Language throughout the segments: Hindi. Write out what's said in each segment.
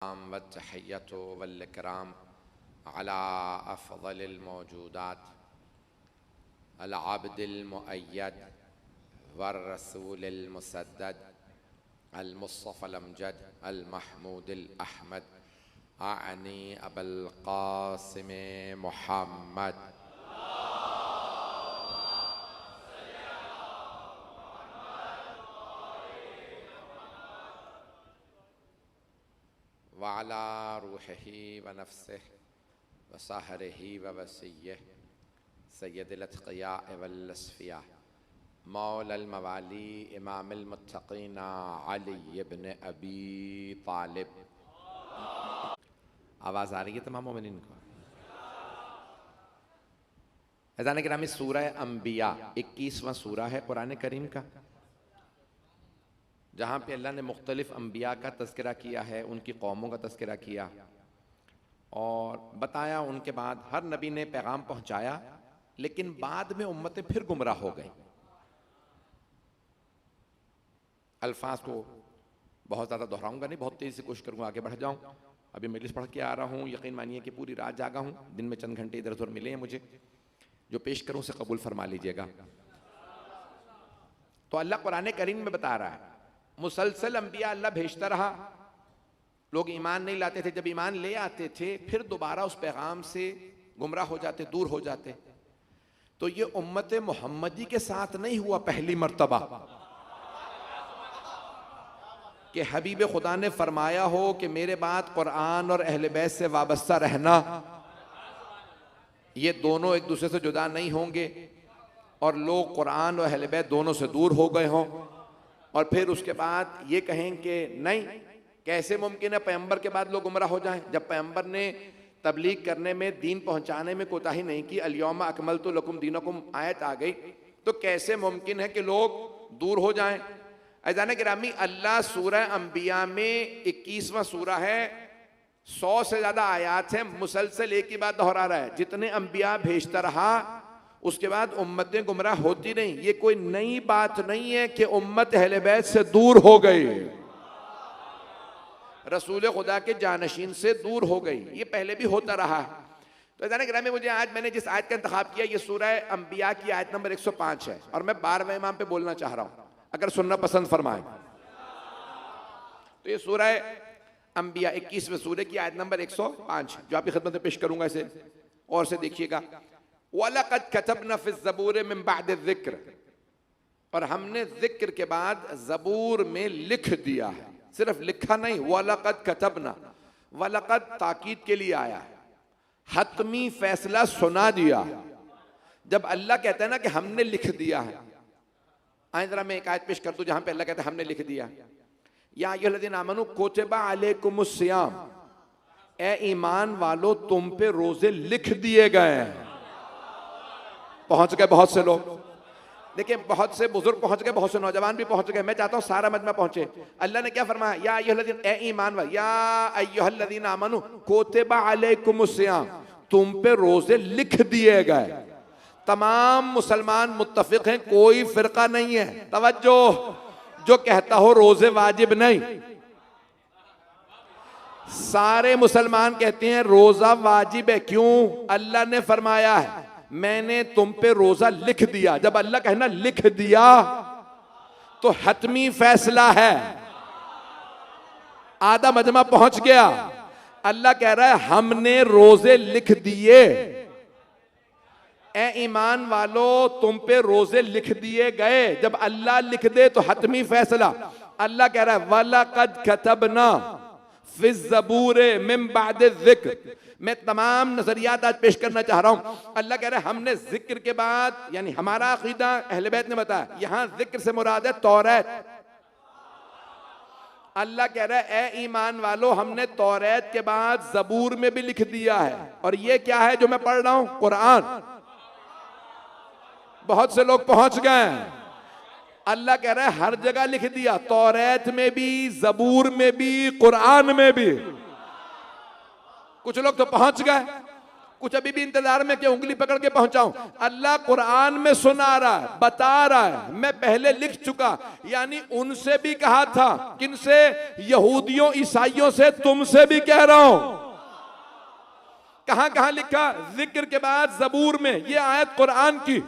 व तहिय्यतु वल इकराम अला अफ़ज़लिल मौजूदात अल आब्दिल मुअय्यद वर रसूलिल मुसद्दद अल मुस्तफ़ल अमजद अल महमूदिल अहमद आनी अबुल क़ासिम मुहम्मद वअला रूहिही व नफ्सिही व सहरिही व वसिय्यिही सय्यदिल अत्क़ियाए वल अस्फ़िया मौलल मवाली इमामिल मुत्तक़ीन अली इब्न अबी तालिब। आवाज़ आ रही है तमाम मोमिनीन को? अज़ान गिरामी, सूरह अंबिया 21वां सूरा है कुरान करीम का, जहाँ पे अल्लाह ने मुख्तलिफ अंबिया का तज़किरा किया है, उनकी कौमों का तज़किरा किया और बताया उनके बाद हर नबी ने पैगाम पहुँचाया, लेकिन बाद में उम्मतें फिर गुमराह हो गई। अल्फाज को बहुत ज़्यादा दोहराऊंगा नहीं, बहुत तेज़ी से कोशिश करूँगा आगे बढ़ जाऊँ। अभी मजलिस पढ़ के आ रहा हूँ, यकीन मानिए कि पूरी रात जागा हूँ, दिन में चंद घंटे इधर उधर मिले हैं मुझे, जो पेश करूँ उसे कबूल फरमा लीजिएगा। तो अल्लाह कुरान करीम में बता रहा है, मुसलसल अंबिया अल्लाह भेजता रहा, लोग ईमान नहीं लाते थे, जब ईमान ले आते थे फिर दोबारा उस पैगाम से गुमराह हो जाते, दूर हो जाते। तो ये उम्मत मोहम्मदी के साथ नहीं हुआ पहली मर्तबा कि हबीब खुदा ने फरमाया हो कि मेरे बाद कुरान और अहले बैत से वाबस्ता रहना, ये दोनों एक दूसरे से जुदा नहीं होंगे, और लोग कुरान और अहले बैत दोनों से दूर हो गए हों, और फिर उसके बाद ये कहें कि नहीं, कैसे मुमकिन है पैगंबर के बाद लोग गुमराह हो जाएं, जब पैगंबर ने तबलीग करने में, दीन पहुंचाने में कोताही नहीं की, अल-यौमा अकमलतु लकुम दीनकुम आयत आ गई, तो कैसे मुमकिन है कि लोग दूर हो जाएं। अज़ान गिरामी, अल्लाह सूरह अंबिया में 21वां सूरा है, 100 से ज्यादा आयात है, मुसलसल एक ही बात दोहरा रहा है, जितने अंबिया भेजता रहा उसके बाद उम्मतें गुमराह होती नहीं। ये कोई नई बात नहीं है कि उम्मत अहले बैत से दूर हो गई, रसूल खुदा के जानशीन से दूर हो गई, ये पहले भी होता रहा। तो अज़ान गिरामी, मुझे आज मैंने जिस आयत का इंतखाब किया, ये सूरह अंबिया की आयत नंबर 105 है, और मैं 12वें इमाम पे बोलना चाह रहा हूं, अगर सुनना पसंद फरमाए। तो ये सूरह अंबिया 21वें सूरे की आयत नंबर 105 जो आपकी खिदमत में पेश करूंगा, इसे और से देखिएगा। वलक़द कतबना फ़िज़ ज़बूर मिन बअद ज़िक्र, और हमने जिक्र के बाद ज़बूर में लिख दिया है, सिर्फ लिखा नहीं, वलक़द कतबना, वलक़द ताकीद के लिए आया है, हतमी फैसला सुना दिया। जब अल्लाह कहता है ना कि हमने लिख दिया है, आए जरा मैं एक आयत पेश कर दूं जहां पे अल्लाह कहता है हमने लिख दिया, या अय्युहल्लज़ीना आमनू कुतिबा अलैकुमुस सियाम, ए ईमान वालो तुम पे रोजे लिख दिए गए हैं। पहुंच गए बहुत से लोग, देखिए बहुत से बुजुर्ग पहुंच गए, बहुत से नौजवान भी पहुंच गए, मैं चाहता हूं सारा मजमा पहुंचे। अल्लाह ने क्या फरमाया, या अय्युहल्लज़ीना, ए ईमान वालो, या अय्युहल्लज़ीना आमनू कुतिबा अलैकुमुस सियाम, तुम पे रोजे लिख दिए गए। तमाम मुसलमान मुत्तफिक हैं, कोई फिरका नहीं है, तवज्जो, जो कहता हो रोजे वाजिब नहीं। सारे मुसलमान कहते हैं रोजा वाजिब है। क्यों? अल्लाह ने फरमाया है मैंने तुम पे रोजा लिख दिया। जब अल्लाह कहना लिख दिया तो हतमी फैसला है, आधा मजमा पहुंच गया। अल्लाह कह रहा है हमने रोजे लिख दिए, ए ईमान वालो तुम पे रोजे लिख दिए गए। जब अल्लाह लिख दे तो हतमी फैसला। अल्लाह कह रहा है वलक़द कतबना फ़िज़ ज़बूर मिन बअद ज़िक्र। मैं तमाम नजरियात आज पेश करना चाह रहा हूं। अल्लाह कह रहा है हमने जिक्र के बाद, यानी हमारा अकीदा अहले बैत ने बताया, यहां जिक्र से मुराद है तौरात। अल्लाह कह रहा है ए ईमान वालो हमने तौरात के बाद ज़बूर में भी लिख दिया है। और ये क्या है जो मैं पढ़ रहा हूं? कुरान। बहुत से लोग पहुंच गए। अल्लाह कह रहा है हर जगह लिख दिया, तौरात में भी, ज़बूर में भी, कुरान में भी। कुछ लोग तो पहुंच गए, कुछ अभी भी इंतजार में कि उंगली पकड़ के पहुंचाऊं। अल्लाह कुरान में सुना रहा है, बता रहा है, मैं पहले लिख चुका। यानी उनसे भी कहा था, किनसे? यहूदियों ईसाइयों से, तुमसे भी कह रहा हूं। कहां कहां लिखा? जिक्र के बाद जबूर में। ये आयत कुरान की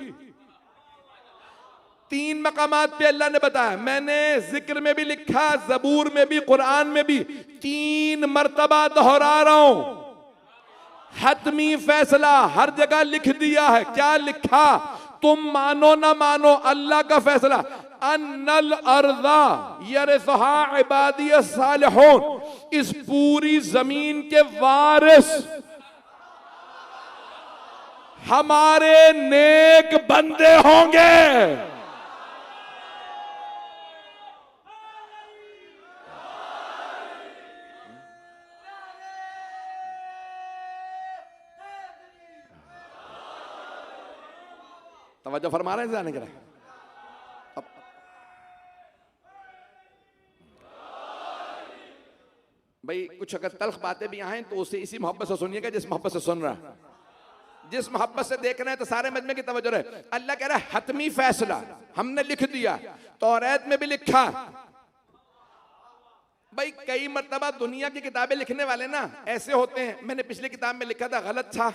3 मकामात पे अल्लाह ने बताया। मैंने जिक्र में भी लिखा, जबूर में भी, कुरान में भी 3 मर्तबा दोहरा रहा हूं। हतमी फैसला हर जगह लिख दिया है। क्या लिखा? तुम मानो ना मानो, अल्लाह का फैसला। अन्नल अर्दा यरसहा इबादी सालिहून, इस पूरी जमीन के वारिस हमारे नेक बंदे होंगे। तवज्जो फरमा रहे हैं जाने के लिए? अब भाई कुछ अगर तल्ख बातें भी आए तो उसे इसी मोहब्बत से सुनिएगा जिस मोहब्बत से सुन रहा है, जिस मोहब्बत से देख रहे हैं। तो सारे मजमे की तवज्जो रहे। अल्लाह कह रहा है हतमी फैसला हमने लिख दिया। तौरात में भी लिखा। भाई कई मर्तबा दुनिया की किताबें लिखने वाले ना ऐसे होते हैं। मैंने पिछली किताब में लिखा था, गलत था,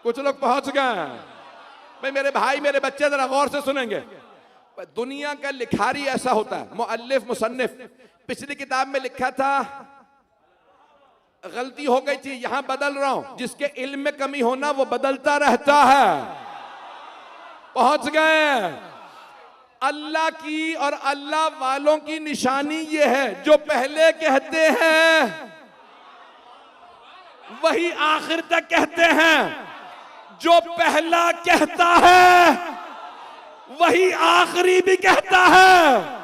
कुछ लोग पहुंच गए। भाई मेरे भाई, मेरे बच्चे जरा गौर से सुनेंगे। दुनिया का लिखारी ऐसा होता है, मुअल्लिफ मुसन्निफ। पिछली किताब में लिखा था, गलती हो गई थी, यहां बदल रहा हूं। जिसके इल्म में कमी होना वो बदलता रहता है। पहुंच गए। अल्लाह की और अल्लाह वालों की निशानी ये है, जो पहले कहते हैं वही आखिर तक कहते हैं। जो पहला कहता है वही आखिरी भी कहता है।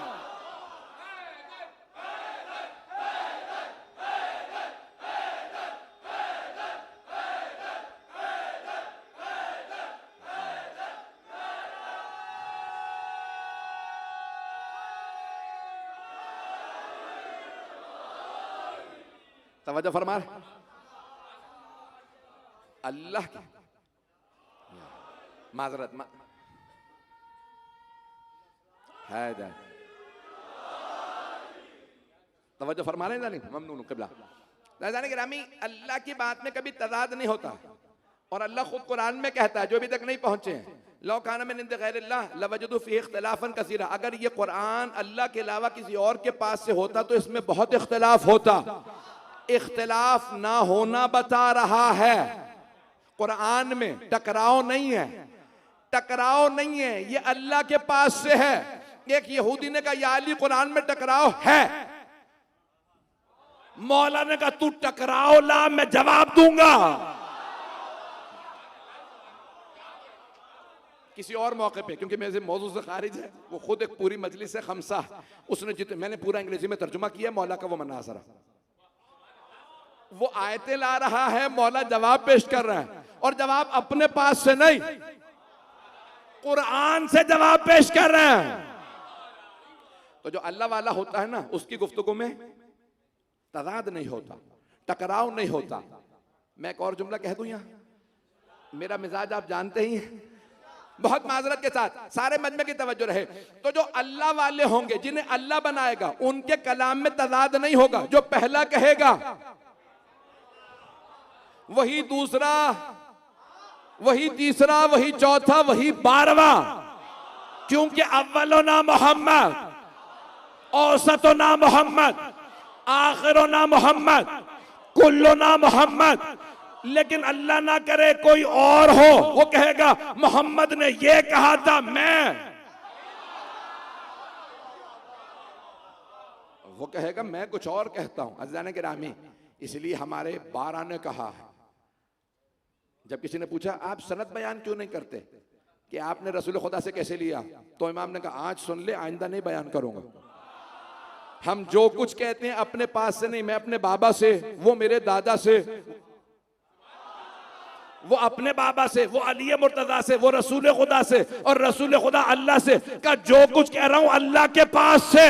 तवज्जो फरमा। अल्लाह की माजरत है। तवज्जो फरमा रहे हैं? ममनून क़िबला। जाने गिरामी, अल्लाह की बात में कभी तज़ाद नहीं होता। और अल्लाह खुद कुरान में कहता है, जो अभी तक नहीं पहुंचे हैं, लौ कान मिन इंदि गैरिल्लाह लवजदू फीही इख्तिलाफन कसीरा। अगर ये कुरान अल्लाह के अलावा किसी और के पास से होता तो इसमें बहुत इख्तिलाफ होता। इख्तिलाफ ना होना बता रहा है। कुरान में टकराव नहीं है, टकराव नहीं है, ये अल्लाह के पास से है। एक यहूदी ने कहा या अली कुरान में टकराव है। मौला ने कहा तू टकराव ला, मैं जवाब दूंगा। किसी और मौके पे, क्योंकि मेरे मौजू से खारिज है, वो खुद एक पूरी मजलिस है खमसा, उसने जितने, मैंने पूरा अंग्रेजी में तर्जुमा किया मौला का वो मनाजरा, वो आयतें ला रहा है, मौला जवाब पेश कर रहा है। और जवाब अपने पास से नहीं, कुरान से जवाब पेश कर रहे हैं। तो जो अल्लाह वाला होता है ना, उसकी गुफ्तगू में तज़ाद नहीं होता, टकराव नहीं होता। मैं एक और जुमला कह दूं यहां, मेरा मिजाज आप जानते ही हैं, बहुत माजरत के साथ सारे मजमे की तवज्जो रहे। तो जो अल्लाह वाले होंगे, जिन्हें अल्लाह बनाएगा, उनके कलाम में तज़ाद नहीं होगा। जो पहला कहेगा वही दूसरा, वही तीसरा, वही चौथा, वही 12वां। क्योंकि अव्वलो ना मोहम्मद, औसतो ना मोहम्मद, आखिरो ना मोहम्मद, कुल्लो ना मोहम्मद। लेकिन अल्लाह ना करे कोई और हो, वो कहेगा मोहम्मद ने ये कहा था, वो कहेगा मैं कुछ और कहता हूं। अज़ान के रामी, इसलिए हमारे 12 ने कहा है। जब किसी ने पूछा आप सनद बयान क्यों नहीं करते कि आपने रसूल खुदा से कैसे लिया, तो इमाम ने कहा आज सुन ले, आइंदा नहीं बयान करूंगा। हम जो कुछ कहते हैं अपने पास से नहीं, मैं अपने बाबा से, वो मेरे दादा से, वो अपने बाबा से, वो अली मुर्तजा से, वो रसूल खुदा से, और रसूल खुदा अल्लाह से का जो कुछ कह रहा हूं अल्लाह के पास से।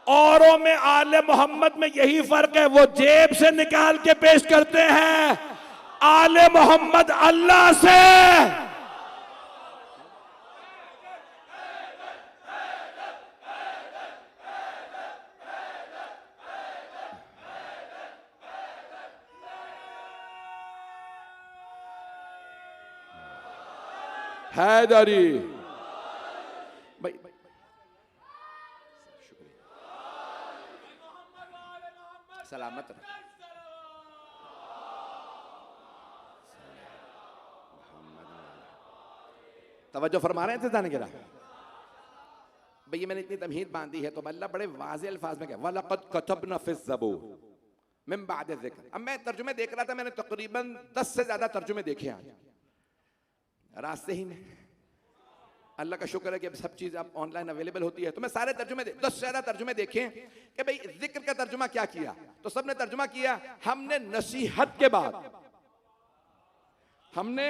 औरों में आले मोहम्मद में यही फर्क है, वो जेब से निकाल के पेश करते हैं, आले मोहम्मद अल्लाह से। हैदरी भाई, सलामत रहे। तवज्जो फरमा रहे थे जाने के रहा भैया, मैंने इतनी तमहीद बांधी है तो अल्लाह बड़े वाज़े अल्फाज में क्या, वलक़द कतबना फ़िज़ ज़बूर मिन बाद ज़िक्र। अब मैं तर्जुमे देख रहा था, मैंने तकरीबन 10 से ज्यादा तर्जुमे देखे आज रास्ते ही में। अल्लाह का शुक्र है कि अब सब चीज अब ऑनलाइन अवेलेबल होती है, तो मैं सारे तर्जुमे 10 से ज्यादा तर्जुमे देखे कि भाई जिक्र का तर्जुमा क्या किया। तो सबने तर्जुमा किया, हमने नसीहत के बाद, हमने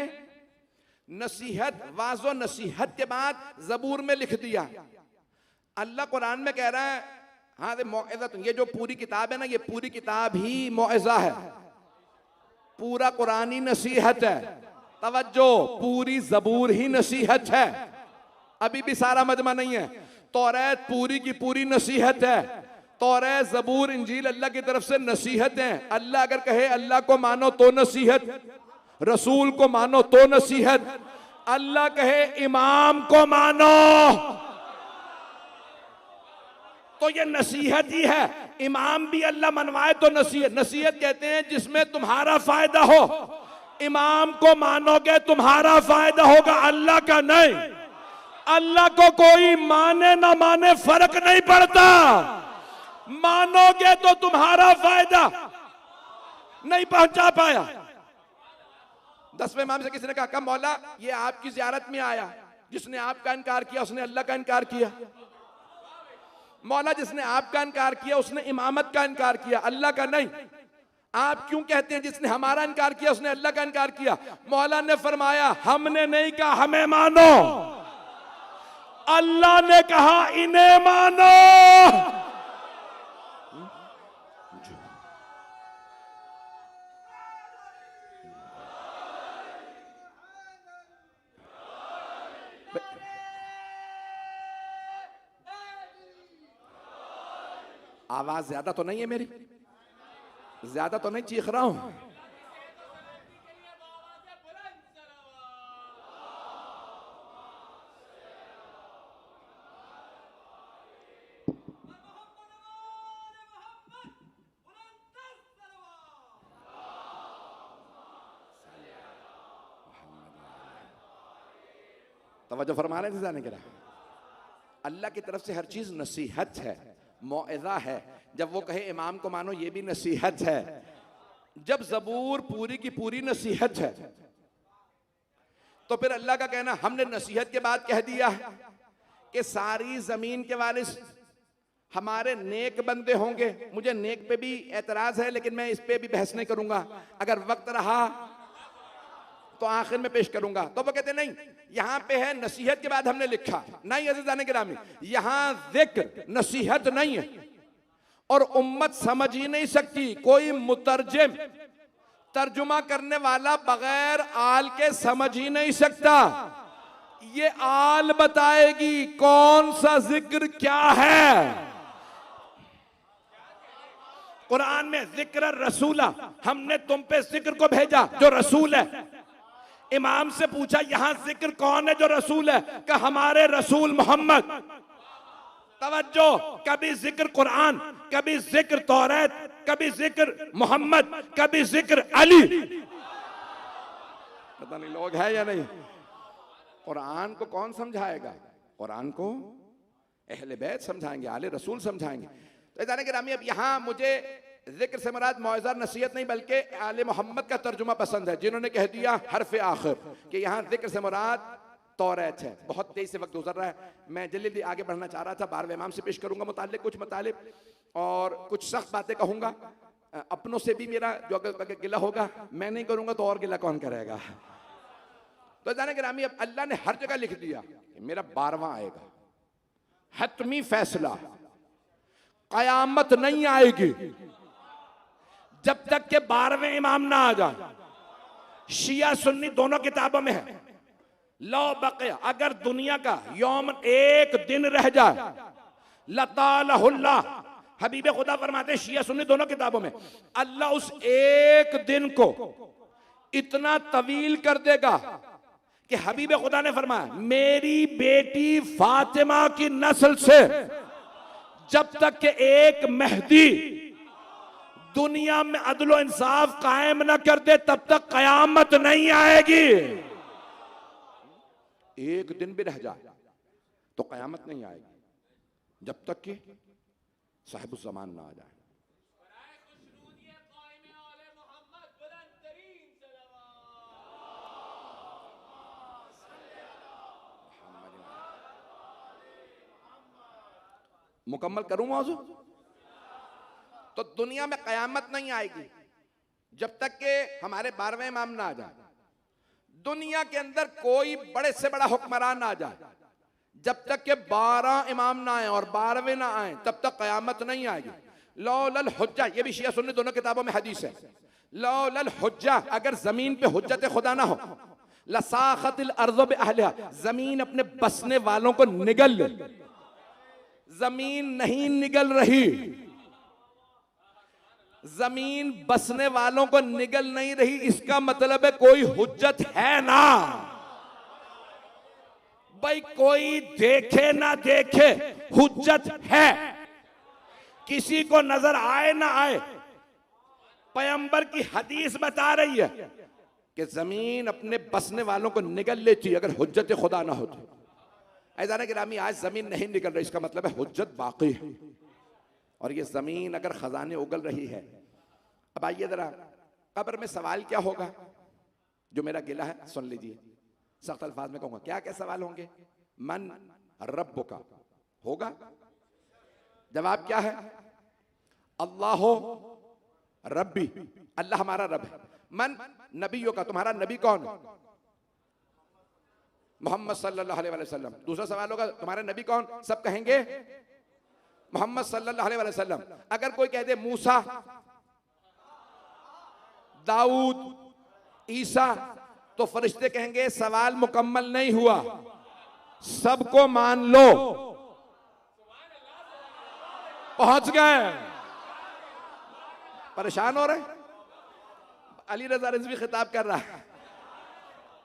नसीहत, वाज़ो नसीहत के बाद ज़बूर में लिख दिया। अल्लाह कुरान में कह रहा है, हाँ मौइज़ा, ये जो पूरी किताब है ना, ये पूरी किताब ही मौइज़ा है, पूरा कुरानी नसीहत है। तवज्जो, पूरी ज़बूर ही नसीहत है, अभी भी सारा मजमा नहीं है। तौरात पूरी की पूरी नसीहत है, तौरात, ज़बूर, इंजील अल्लाह की तरफ से नसीहत है। अल्लाह अगर कहे अल्लाह को मानो तो नसीहत, रसूल को मानो तो नसीहत, अल्लाह कहे इमाम को मानो तो ये नसीहत ही है। इमाम भी अल्लाह मनवाए तो नसीहत। नसीहत कहते हैं जिसमें तुम्हारा फायदा हो, इमाम को मानोगे तुम्हारा फायदा होगा, अल्लाह का नहीं। अल्लाह को कोई माने ना माने फर्क नहीं पड़ता, मानोगे तो तुम्हारा फायदा। नहीं पहुंचा पाया, 10वें इमाम से किसी ने कहा मौला ये आपकी ज़ियारत में आया, जिसने आपका इनकार किया उसने अल्लाह का इनकार किया। मौला जिसने आपका इनकार किया उसने इमामत का इनकार किया, अल्लाह का नहीं। आप क्यों कहते हैं जिसने हमारा इनकार किया उसने अल्लाह का इनकार किया? मौला ने फरमाया हमने नहीं कहा हमें मानो, अल्लाह ने कहा इन्हें मानो। आवाज ज्यादा तो नहीं है मेरी? ज्यादा तो नहीं चीख रहा हूं? तवज्जो फरमा रहे थे जाने के रहा। अल्लाह की तरफ से हर चीज नसीहत है, मौइज़ा है। जब वो कहे इमाम को मानो ये भी नसीहत है। जब ज़बूर पूरी की पूरी नसीहत है तो फिर अल्लाह का कहना हमने नसीहत के बाद कह दिया कि सारी जमीन के वारिस हमारे नेक बंदे होंगे। मुझे नेक पे भी एतराज है लेकिन मैं इस पे भी बहस नहीं करूंगा, अगर वक्त रहा तो आखिर में पेश करूंगा। तो वो कहते नहीं, यहां पे है नसीहत के बाद हमने लिखा नहीं। अज़ीज़ान गिरामी, यहां जिक्र नसीहत नहीं है और उम्मत समझ ही नहीं सकती। कोई मुतरजिम तर्जुमा करने वाला बगैर आल के समझ ही नहीं सकता। ये आल बताएगी कौन सा जिक्र क्या है। कुरान में जिक्र रसूला, हमने तुम पे जिक्र को भेजा जो रसूल है। इमाम से पूछा यहां जिक्र कौन है जो रसूल है? कि हमारे रसूल मोहम्मद। तवज्जो, कभी जिक्र कुरान, कभी जिक्र तौरात, कभी जिक्र मोहम्मद, कभी जिक्र अली। पता नहीं लोग है या नहीं। कुरान को कौन समझाएगा? कुरान को अहले बैत समझाएंगे, आले रसूल समझाएंगे। तो जाने के रामी, अब यहां मुझे जिक्र से मुराद मौइज़ा नसीहत नहीं बल्कि आले मोहम्मद का तर्जुमा पसंद है, जिन्होंने कह दिया हरफ आखिर कि यहां जिक्र से मुराद तौरात है। बहुत तेज से वक्त गुजर रहा है, मैं जल्दी जल्दी आगे बढ़ना चाह रहा था। 12वें इमाम से पेश करूंगा मुताल्लिक कुछ मतालिब और कुछ सख्त बातें कहूंगा। अपनों से भी मेरा जो गिला होगा मैं नहीं करूंगा तो और गिला कौन करेगा। तो जाने के रामी, अब अल्लाह ने हर जगह लिख दिया कि मेरा 12वां आएगा, हतमी फैसला। कयामत नहीं आएगी जब तक के 12वें इमाम ना आ जाए। शिया सुन्नी दोनों किताबों में है। लो बक़िया, अगर दुनिया का यौम एक दिन रह जाए, लतालहुल्लाह, हबीब खुदा फरमाते शिया सुन्नी दोनों किताबों में, अल्लाह उस एक दिन को इतना तवील कर देगा कि हबीब खुदा ने फरमाया मेरी बेटी फातिमा की नस्ल से जब तक कि एक मेहदी दुनिया में अदलो इंसाफ कायम न कर दे तब तक कयामत नहीं आएगी। एक दिन भी रह जाए तो कयामत नहीं आएगी जब तक कि साहिबुल ज़मान ना आ जाए। मुकम्मल करूं मौजू? तो दुनिया में कयामत नहीं आएगी जब तक कि हमारे 12वें इमाम ना आ जाए, दुनिया के अंदर कोई बड़े से बड़ा हुक्मरान आ जाए, जब तक के 12 इमाम ना आए और 12वें ना आए तब तक कयामत नहीं आएगी। लौलल हुज्जा, ये भी शिया सुन्नी दोनों किताबों में हदीस है, लौलल हुज्जा, अगर जमीन पे हुज्जत खुदा ना हो, लसाखतिल अर्ज़ बिअहलिहा, जमीन अपने बसने वालों को निगल ले। जमीन नहीं निगल रही, जमीन बसने वालों को निगल नहीं रही, इसका मतलब है कोई हुज्जत है ना। भाई कोई देखे ना देखे हुज्जत है, किसी को नजर आए ना आए, पैगंबर की हदीस बता रही है कि जमीन अपने बसने वालों को निगल लेती अगर हुज्जत खुदा ना होती। ऐसा ना गिरामी, आज जमीन नहीं निकल रही, इसका मतलब है हुज्जत बाकी है और ये जमीन अगर खजाने उगल रही है। अब आइए जरा, कब्र में सवाल क्या होगा? जो मेरा गिला है सुन लीजिए, सख्त अल्फाज में कहूंगा। क्या क्या सवाल होंगे? मन रब्बुका होगा, जवाब क्या है? अल्लाह रब्बी, अल्लाह हमारा रब है। मन नबियों का, तुम्हारा नबी कौन है? मोहम्मद सल्लल्लाहु अलैहि वसल्लम। दूसरा सवाल होगा तुम्हारे नबी कौन? सब कहेंगे मोहम्मद सल्लल्लाहु अलैहि वसल्लम। अगर कोई कह दे मूसा, दाऊद, ईसा, तो फरिश्ते कहेंगे सवाल मुकम्मल नहीं हुआ, सबको मान लो। पहुंच गए? परेशान हो रहे? अली रज़ा रिज़वी खिताब कर रहा है।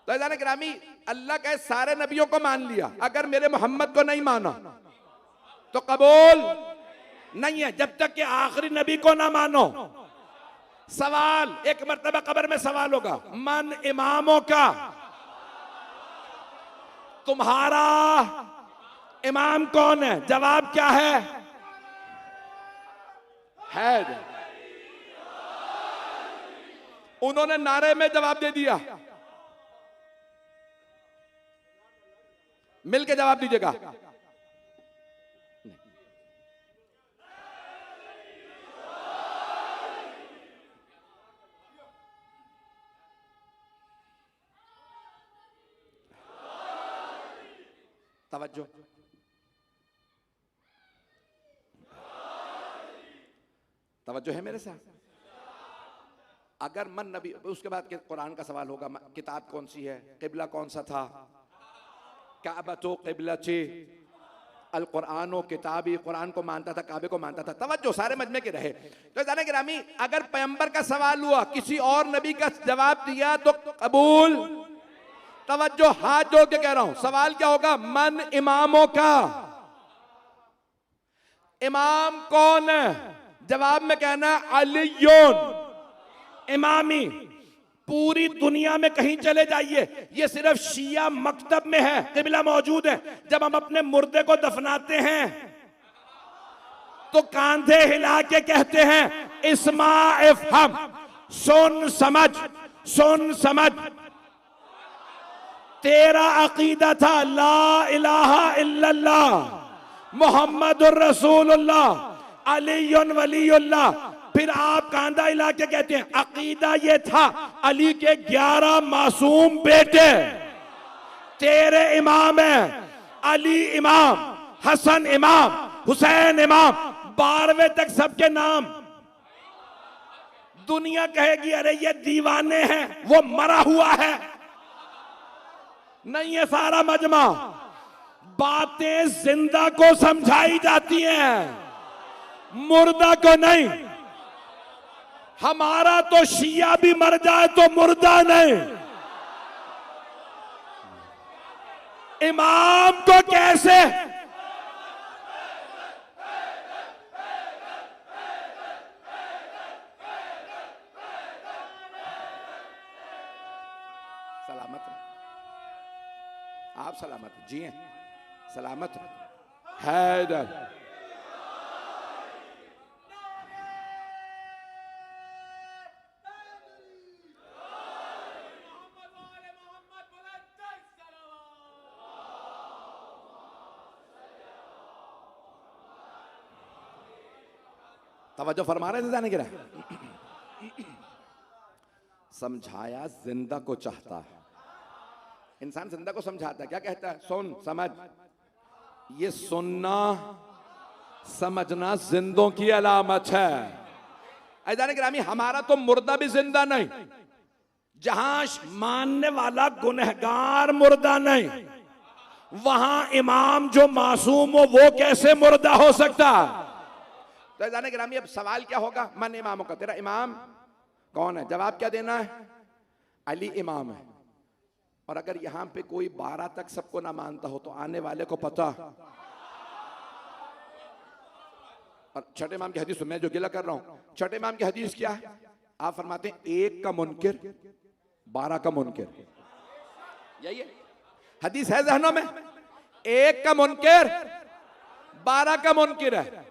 तो ऐसा गिरामी, अल्लाह के सारे नबियों को मान लिया, अगर मेरे मोहम्मद को नहीं माना तो कबूल नहीं है, जब तक कि आखिरी नबी को ना मानो। सवाल एक मर्तबा कब्र में सवाल होगा, मन इमामों का, तुम्हारा इमाम कौन है? जवाब क्या है? उन्होंने नारे में जवाब दे दिया, मिलके जवाब दीजिएगा। तवज्जो, तवज्जो है मेरे साथ? अगर मन नबी, उसके बाद कुरान का सवाल होगा, किताब कौन सी है, किबला कौन सा था, काबतो किबलती, अल कुरानो किताबी, कुरान को मानता था, काबे को मानता था। तवज्जो, सारे मजमे के रहे। तो जाने गिरामी, अगर पैगंबर का सवाल हुआ, किसी और नबी का जवाब दिया तो कबूल। तवज्जो, हाथ जोड़ के कह रहा हूं, सवाल क्या होगा? मन इमामों का, इमाम कौन है? जवाब में कहना अलीयुन इमामी। पूरी दुनिया में कहीं चले जाइए, ये सिर्फ शिया मकतब में है किबला मौजूद है। जब हम अपने मुर्दे को दफनाते हैं तो कांधे हिला के कहते हैं इस्मा इफ़हम, सुन समझ, सुन समझ। तेरा अकीदा था ला इलाहा इल्लल्लाह मुहम्मदुर रसूलुल्लाह अलीयुन वलीयुल्लाह, फिर आप कांधा हिला के कहते हैं अकीदा ये था अली के 11 मासूम बेटे तेरे इमाम है, अली इमाम, हसन इमाम, हुसैन इमाम, 12वें तक सबके नाम दुनिया कहेगी अरे ये दीवाने हैं, वो मरा हुआ है। नहीं, ये सारा मजमा बातें जिंदा को समझाई जाती हैं, मुर्दा को नहीं। हमारा तो शिया भी मर जाए तो मुर्दा नहीं। इमाम को कैसे सलामत रहे। आप सलामत जिए, सलामत हैदर। तवज्जो फरमा रहे थे जाने गिरा। समझाया जिंदा को चाहता है, इंसान जिंदा को समझाता है। क्या कहता है? सुन समझ। ये सुनना समझना जिंदों की अलामत है। ऐदान गिरामी, हमारा तो मुर्दा भी जिंदा नहीं। जहां मानने वाला गुनहगार मुर्दा नहीं, वहां इमाम जो मासूम हो वो कैसे मुर्दा हो सकता? तो ऐदान गिरामी, अब सवाल क्या होगा? मन इमामों का, तेरा इमाम कौन है? जवाब क्या देना है? अली इमाम है। और अगर यहां पे कोई 12 तक सबको ना मानता हो तो आने वाले को पता। और छठे इमाम की हदीस, मैं जो गिला कर रहा हूं, छठे इमाम की हदीस क्या है? आप फरमाते हैं 1 का मुनकिर 12 का मुनकिर। यही है हदीस, है जहनों में। 1 का मुनकिर 12 का मुनकिर है।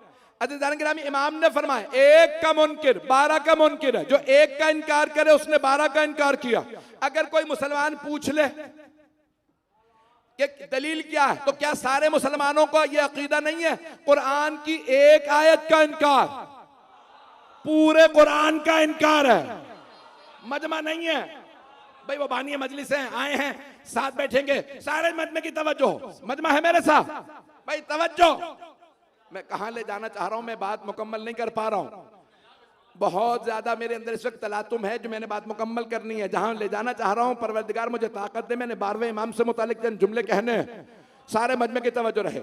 अज़ीज़ान गिरामी, इमाम ने फरमाया 1 का मुनकिर 12 का मुनकिर है। जो 1 का इनकार करे उसने 12 का इनकार किया। अगर कोई मुसलमान पूछ ले कि दलील क्या है, तो क्या सारे मुसलमानों को यह अकीदा नहीं है? कुरान की एक आयत का इनकार, पूरे कुरान का इनकार है। मजमा नहीं है भाई, वो बानी मजलिस हैं, आए हैं, साथ बैठेंगे, सारे मजमे की तवज्जो। मजमा है मेरे साथ भाई, तवज्जो। मैं कहां ले जाना चाह रहा हूं, मैं बात मुकम्मल नहीं कर पा रहा हूं। बहुत ज्यादा मेरे अंदर इस वक्त तलातुम है जो मैंने बात मुकम्मल करनी है। जहां ले जाना चाह रहा हूं, परवरदिगार मुझे ताकत दे। मैंने 12वें इमाम से मुतालिक चंद जुमले कहने हैं, सारे मजमे की तवज्जो रहे।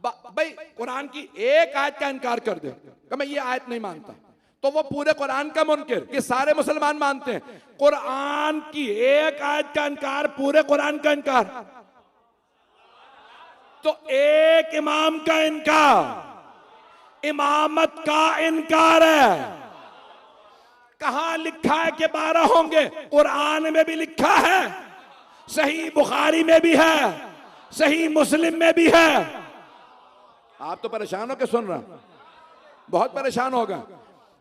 भाई, कुरान की एक आयत का इनकार कर दे कि मैं ये आयत नहीं मानता, तो वो पूरे कुरान का मुनकिर कि सारे मुसलमान मानते हैं। कुरान की एक आयत का इनकार, पूरे कुरान का इनकार, तो एक इमाम का इनकार इमामत का इनकार है। कहां लिखा है कि 12 होंगे? कुरान में भी लिखा है, सही बुखारी में भी है, सही मुस्लिम में भी है। आप तो परेशान हो के सुन रहा, बहुत परेशान होगा।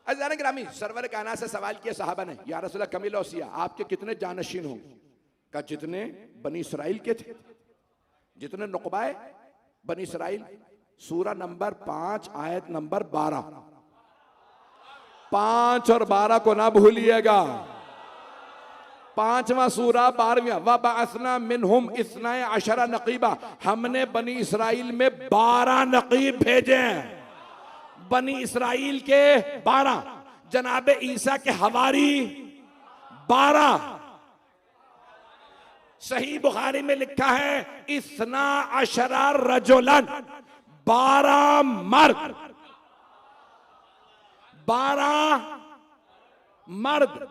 अज़ीज़ान गिरामी, सरवर कायनात से सवाल किया साहबा ने, या रसूलल्लाह कमील औसिया, आपके कितने जानशीन होंगे? का जितने बनी इसराइल के थे, जितने नुकबाए बनी इसराइल। सूरा नंबर 5 आयत नंबर 12, 5 और 12 को ना भूलिएगा। 5वां सूरा 12वां, वबअसना मिनहुम इस्नाए अशरा नकीबा, हमने बनी इसराइल में 12 नकीब भेजे हैं। बनी इसराइल के 12, जनाबे ईसा के हवारी 12। सही बुखारी में लिखा है इस्ना अशरा रजुलन, 12 मर्द, 12 मर्द।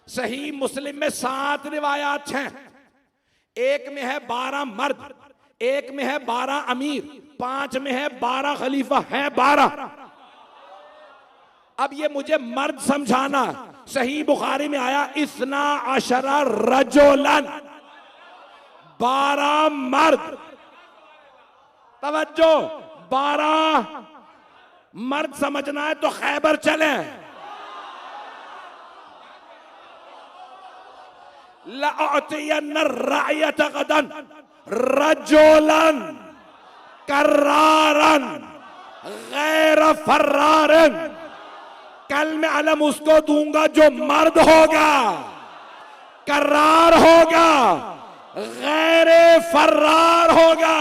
सही मुस्लिम में 7 रिवायात हैं, एक में है 12 मर्द, एक में है 12 अमीर, 5 में है 12 खलीफा, है 12। अब ये मुझे मर्द समझाना। सही बुखारी में आया इस्ना अशरा रजुलन, 12 मर्द। तवज्जो, 12 मर्द समझना है तो खैबर चले। लअतियन्न रायत गदन रजुलन कर्रारन गैर फर्रारन, कल मैं अलम उसको दूंगा जो मर्द होगा, कर्रार होगा, गैर फर्रार होगा।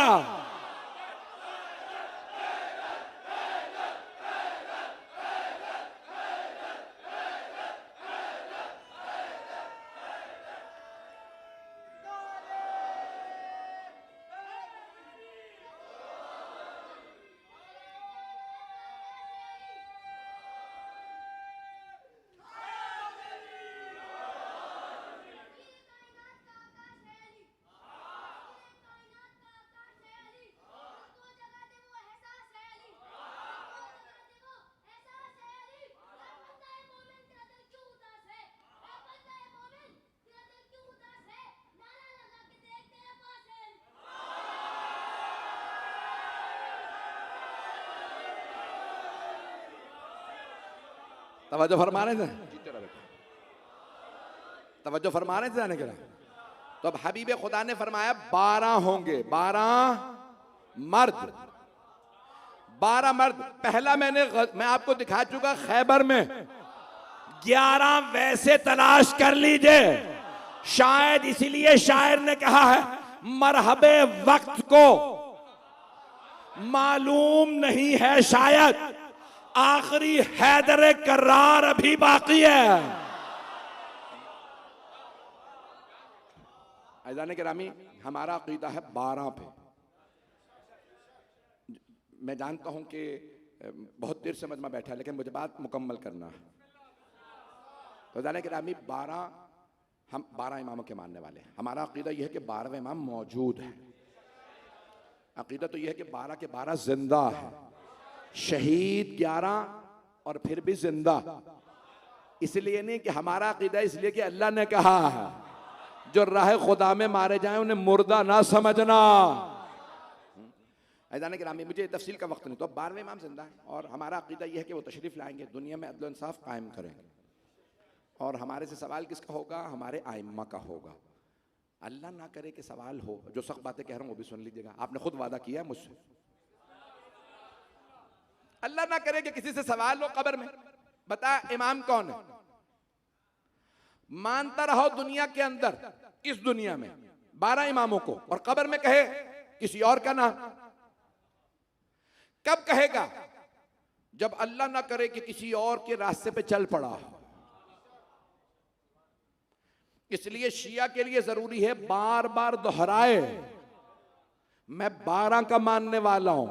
तवज्जो फरमा रहे थे, तवज्जो फरमा रहे थे जाने के लिए। तो अब हबीब खुदा ने फरमाया 12 होंगे, 12 मर्द, 12 मर्द। पहला मैं आपको दिखा चुका खैबर में। 11 वैसे तलाश कर लीजिए। शायद इसीलिए शायर ने कहा है, मरहबे वक्त को मालूम नहीं है शायद, आखिरी हैदर करार अभी बाकी है। अज़ान गिरामी, हमारा अकीदा है 12 पे। मैं जानता हूं कि बहुत देर से मजमा बैठा है, लेकिन मुझे बात मुकम्मल करना है। तो अज़ान गिरामी, 12, हम 12 इमामों के मानने वाले हैं। हमारा अकीदा यह है कि 12वें इमाम मौजूद है। अकीदा तो यह है कि 12 के 12 जिंदा है, शहीद 11 और फिर भी जिंदा। इसलिए नहीं कि हमारा अकीदा, इसलिए कि अल्लाह ने कहा है जो राह खुदा में मारे जाएं उन्हें मुर्दा ना समझना। ऐदान गिरामी, मुझे तफसील का वक्त नहीं, तो 12वें इमाम जिंदा है और हमारा अकीदा यह है कि वो तशरीफ लाएंगे, दुनिया में अदल इंसाफ कायम करेंगे। और हमारे से सवाल किसका होगा? हमारे आइम्मा का होगा। अल्लाह ना करे कि सवाल हो, जो सख्त बातें कह रहा हूं वो भी सुन लीजिएगा। आपने खुद वादा किया है मुझसे, अल्लाह ना करे कि किसी से सवाल हो कब्र में, बता इमाम कौन है? मानता रहो दुनिया के अंदर, इस दुनिया में 12 इमामों को, और कब्र में कहे किसी और का नाम। कब कहेगा? जब अल्लाह ना करे कि किसी और के रास्ते पे चल पड़ा। इसलिए शिया के लिए जरूरी है बार बार दोहराए, मैं 12 का मानने वाला हूं।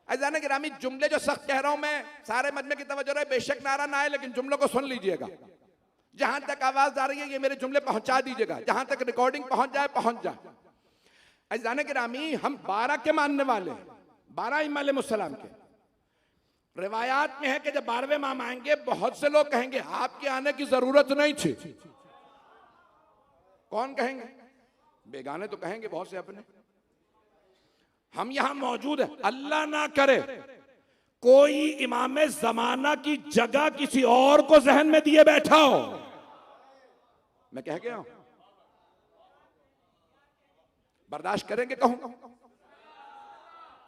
अज़ान गिरामी, जुमले जो सख्त कह रहा हूं मैं, सारे मजमे की तवज्जो रहे, बेशक नारा ना आए, लेकिन जुमलों को सुन लीजिएगा। जहां तक आवाज आ रही है ये मेरे जुमले पहुंचा दीजिएगा, जहां तक रिकॉर्डिंग पहुंच जाए पहुंच जाए। अज़ान गिरामी, हम 12 के मानने वाले, 12 इमाम अलैहिस्सलाम के। रिवायात में है कि जब 12वें इमाम आएंगे, बहुत से लोग कहेंगे आपके आने की जरूरत नहीं थी। कौन कहेंगे? बेगाने तो कहेंगे बहुत से अपने। हम यहां मौजूद है, अल्लाह ना करे कोई इमाम जमाना की जगह किसी और को जहन में दिए बैठा हो। मैं कह गया हूं, बर्दाश्त करेंगे? कहूंगा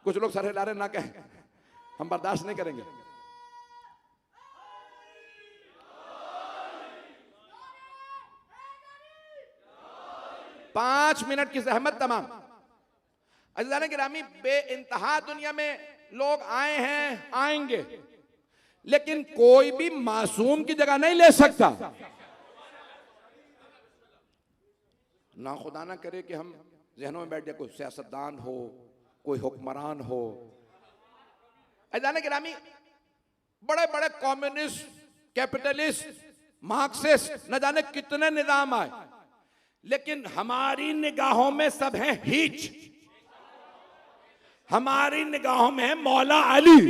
कुछ लोग सर हिला रहे, ना कहें, हम बर्दाश्त नहीं करेंगे। पांच मिनट की जहमत तमाम। अज़ीज़ान गिरामी, बेइंतहा दुनिया में लोग आए हैं, आएंगे, लेकिन कोई भी मासूम की जगह नहीं ले सकता। ना खुदा ना करे कि हम जहनों में बैठ जाए कोई सियासतदान हो, कोई हुक्मरान हो। अज़ीज़ान गिरामी, बड़े बड़े कम्युनिस्ट, कैपिटलिस्ट, मार्क्सिस्ट, न जाने कितने निजाम आए, लेकिन हमारी निगाहों में सब हैं हीच। हमारी निगाहों में है मौला अली।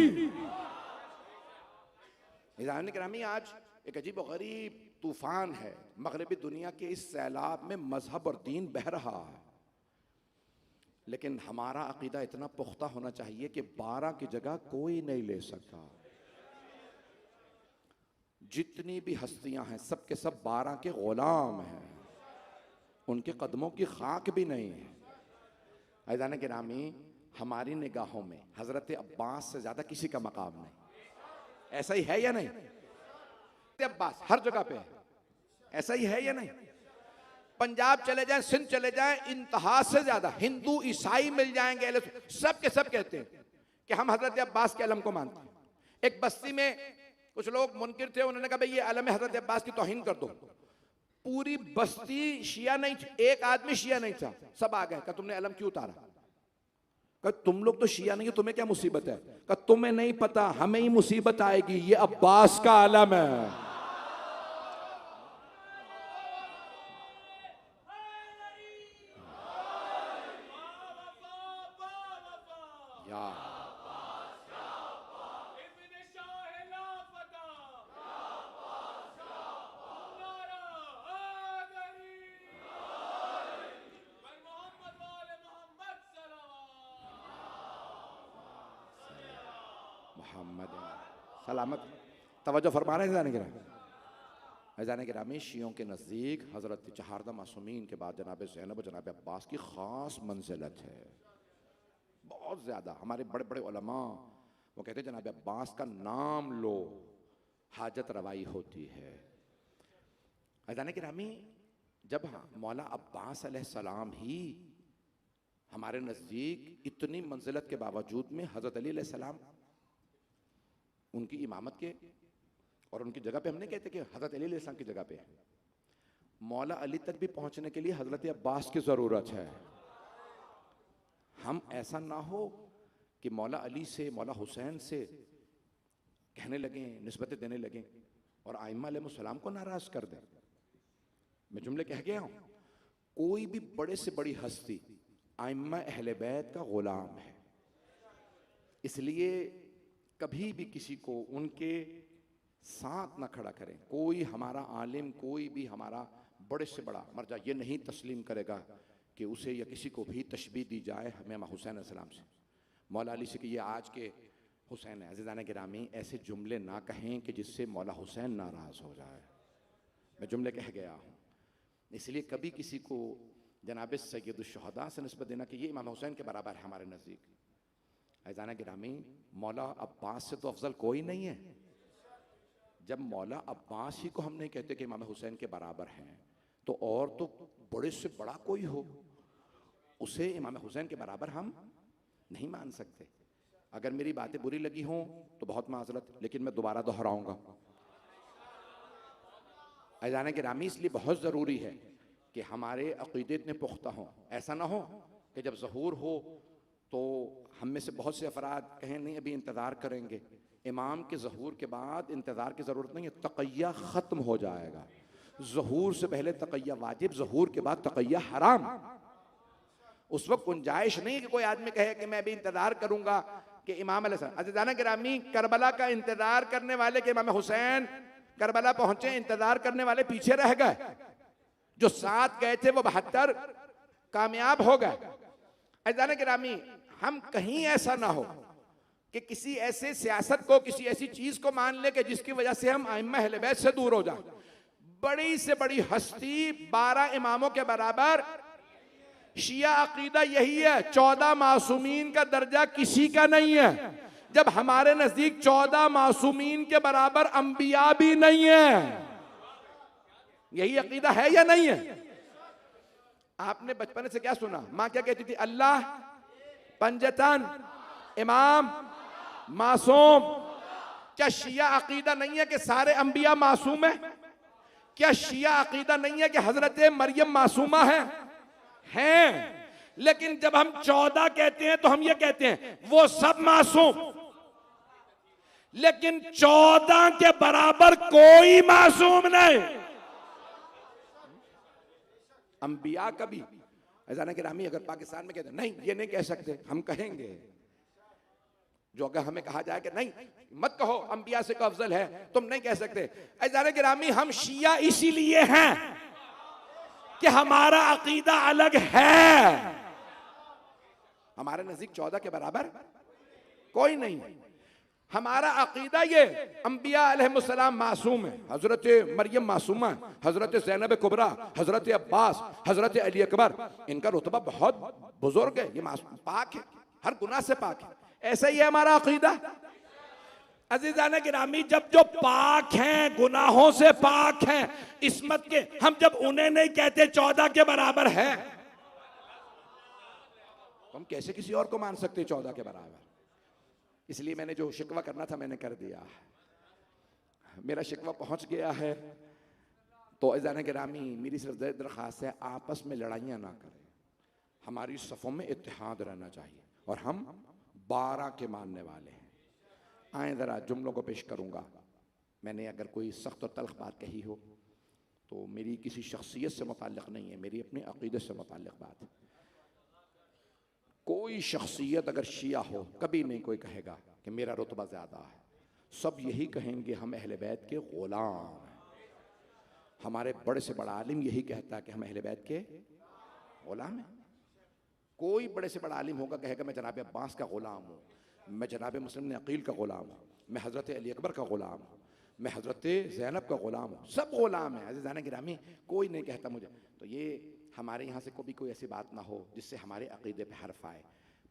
गिरामी, आज एक अजीब और गरीब तूफान है मगरबी दुनिया के। इस सैलाब में मजहब और दीन बह रहा है, लेकिन हमारा अकीदा इतना पुख्ता होना चाहिए कि 12 की जगह कोई नहीं ले सकता। जितनी भी हस्तियां हैं सब के सब 12 के गुलाम हैं, उनके कदमों की खाक भी नहीं है। अज़ीज़ान गिरामी, हमारी निगाहों में हजरत अब्बास से ज्यादा किसी का मकाम नहीं। ऐसा ही है या नहीं? अब्बास हर जगह पे है, ऐसा ही है या नहीं? पंजाब चले जाएं, सिंध चले जाएं, इंतहा से ज्यादा हिंदू ईसाई मिल जाएंगे, सब के सब कहते हैं कि हम हजरत अब्बास के अलम को मानते हैं। एक बस्ती में कुछ लोग मुनकिर थे, उन्होंने कहा भाई ये अलम हजरत अब्बास की तौहीन कर दो। पूरी बस्ती शिया नहीं, एक आदमी शिया नहीं था, सब आ गए। कहा तुमने अलम क्यों उतारा? कहा तुम लोग तो शिया नहीं हो, तुम्हें क्या मुसीबत है? कहा तुम्हें नहीं पता, हमें ही मुसीबत आएगी, ये अब्बास का अलम है। मोहम्मद सलामत। तवज्जो फरमा रहे हैं जाने गिरामी। जाने गिरामी शियों के नज़दीक हज़रत चहारदा मासूमीन के बाद जनाब ज़ैनब और जनाब अब्बास की ख़ास मंजिलत है, बहुत ज़्यादा। हमारे बड़े बड़े उलमा वो कहते हैं जनाब अब्बास का नाम लो हाजत रवाई होती है। जाने गिरामी जब मौला अब्बास अलैहिस्सलाम ही हमारे नज़दीक इतनी मंजिलत के बावजूद में हज़रत अली अलैहिस्सलाम उनकी इमामत के और उनकी जगह पे, हम नहीं कहते कि हज़रत अली अलैहिस्सलाम की जगह पे है, मौला अली तक भी पहुंचने के लिए हज़रत अब्बास की ज़रूरत है। हम ऐसा ना हो कि मौला अली से, मौला हुसैन से कहने लगें, निस्बतें देने लगें और आइम्मा अलैहिस्सलाम को नाराज कर दें। मैं जुमले कह गया हूं, कोई भी बड़े से बड़ी हस्ती आइम्मा अहले बैत का गुलाम है, इसलिए कभी भी किसी को उनके साथ ना खड़ा करें। कोई हमारा आलिम, कोई भी हमारा बड़े से बड़ा मर्जा ये नहीं तस्लीम करेगा कि उसे या किसी को भी तशबीह दी जाए इमाम हुसैन अलैहिस्सलाम से, मौला अली से कि ये आज के हुसैन है। अज़ीज़ान गिरामी ऐसे जुमले ना कहें कि जिससे मौला हुसैन नाराज़ हो जाए। मैं जुमले कह गया हूँ, इसलिए कभी किसी को जनाब सैयदुश्शुहदा से निस्बत देना कि ये इमाम हुसैन के बराबर है हमारे नज़दीक। अज़ीज़ान गिरामी मौला अब्बास से तो अफजल कोई नहीं है। जब मौला अब्बास ही को हम नहीं कहते कि इमाम हुसैन के बराबर हैं, तो और तो बड़े से बड़ा कोई हो उसे इमाम हुसैन के बराबर हम नहीं मान सकते। अगर मेरी बातें बुरी लगी हों तो बहुत माजरत, लेकिन मैं दोबारा दोहराऊंगा। अज़ीज़ान गिरामी इसलिए बहुत ज़रूरी है कि हमारे अक़ीदे इतने पुख्ता हों। ऐसा ना हो कि जब ज़हूर हो तो हम में से बहुत से अफराद कहें नहीं अभी इंतज़ार करेंगे। इमाम के ज़हूर के बाद इंतज़ार की ज़रूरत नहीं है, तक़य्या ख़त्म हो जाएगा। ज़हूर से पहले तक़य्या वाजिब, ज़हूर के बाद तक़य्या हराम। उस वक्त गुंजाइश नहीं है कि कोई आदमी कहे कि मैं भी इंतज़ार करूंगा कि इमाम अलैहिस्सलाम। अज़ीज़ान गिरामी करबला का इंतज़ार करने वाले के इमाम हुसैन करबला पहुंचे, इंतज़ार करने वाले पीछे रह गए। जो साथ गए थे वो 72 कामयाब हो गए। अज़ीज़ान गिरामी हम कहीं ऐसा ना हो कि किसी ऐसे सियासत को, किसी ऐसी चीज को मान ले कि जिसकी वजह से हम आइम्मा अहले बैत से दूर हो जाए। बड़ी से बड़ी हस्ती 12 इमामों के बराबर शिया अकीदा यही है, 14 मासूमीन का दर्जा किसी का नहीं है। जब हमारे नजदीक 14 मासूमीन के बराबर अंबिया भी नहीं है। यही अकीदा है या नहीं है? आपने बचपन से क्या सुना? माँ क्या कहती थी? अल्लाह, पंजतन, इमाम, मासूम। क्या शिया अकीदा नहीं है कि सारे अंबिया मासूम है? क्या शिया अकीदा नहीं है कि हजरत मरियम मासूमा हैं? लेकिन जब हम 14 कहते हैं तो हम ये कहते हैं वो सब मासूम, लेकिन 14 के बराबर कोई मासूम नहीं। अंबिया कभी अज़ीज़ान गिरामी अगर पाकिस्तान में कहते हैं नहीं ये नहीं कह सकते, हम कहेंगे। जो अगर हमें कहा जाए कि नहीं मत कहो अंबिया से को अफजल है, तुम नहीं कह सकते। अज़ीज़ान गिरामी हम शिया इसीलिए हैं कि हमारा अकीदा अलग है। हमारे नजदीक 14 के बराबर कोई नहीं। हमारा अकीदा ये अंबिया अलैहिस्सलाम मासूम है, हजरत मरियम मासूमा, हजरत ज़ैनब कुबरा, हजरत अब्बास, हजरत अली अकबर, इनका रुतबा बहुत बुजुर्ग है, ये मासूम पाक है, हर गुनाह से पाक है। ऐसा ही है हमारा अकीदा। अज़ीज़ान गिरामी जब जो पाक हैं, गुनाहों से पाक हैं, इस्मत के, हम जब उन्हें नहीं कहते 14 के बराबर है, तो हम कैसे किसी और को मान सकते 14 के बराबर? इसलिए मैंने जो शिकवा करना था मैंने कर दिया, मेरा शिकवा पहुंच गया है। तो अज़ीज़ान गिरामी मेरी सिर्फ दरख्वास्त है, आपस में लड़ाइयाँ ना करें, हमारी सफ़ों में इत्तेहाद रहना चाहिए। और हम 12 के मानने वाले हैं। आए ज़रा जुमलों को पेश करूँगा। मैंने अगर कोई सख्त और तल्ख बात कही हो तो मेरी किसी शख्सियत से मुताल्लिक़ नहीं है, मेरी अपने अक़ीदे से मुताल्लिक़ बात है। कोई शख्सियत अगर शिया हो कभी नहीं कोई कहेगा कि मेरा रुतबा ज़्यादा है, सब यही कहेंगे हम अहले बैत के ग़ुलाम हैं। हमारे बड़े से बड़ा आलिम यही कहता है कि हम अहले बैत के ग़ुलाम हैं। कोई बड़े से बड़ा आलिम होगा कहेगा मैं जनाब अब्बास का ग़ुलाम हूँ, मैं जनाब मुस्लिम ने अकील का ग़ुलाम हूँ, मैं हज़रत अली अकबर का ग़ुलाम हूँ, मैं हजरत ज़ैनब का ग़ुलाम हूँ, सब ग़ुलाम है। अज़ीज़ान गिरामी, कोई नहीं कहता मुझे। तो ये हमारे यहाँ से कभी कोई ऐसी बात ना हो जिससे हमारे अक़ीदे पे हर्फ आए।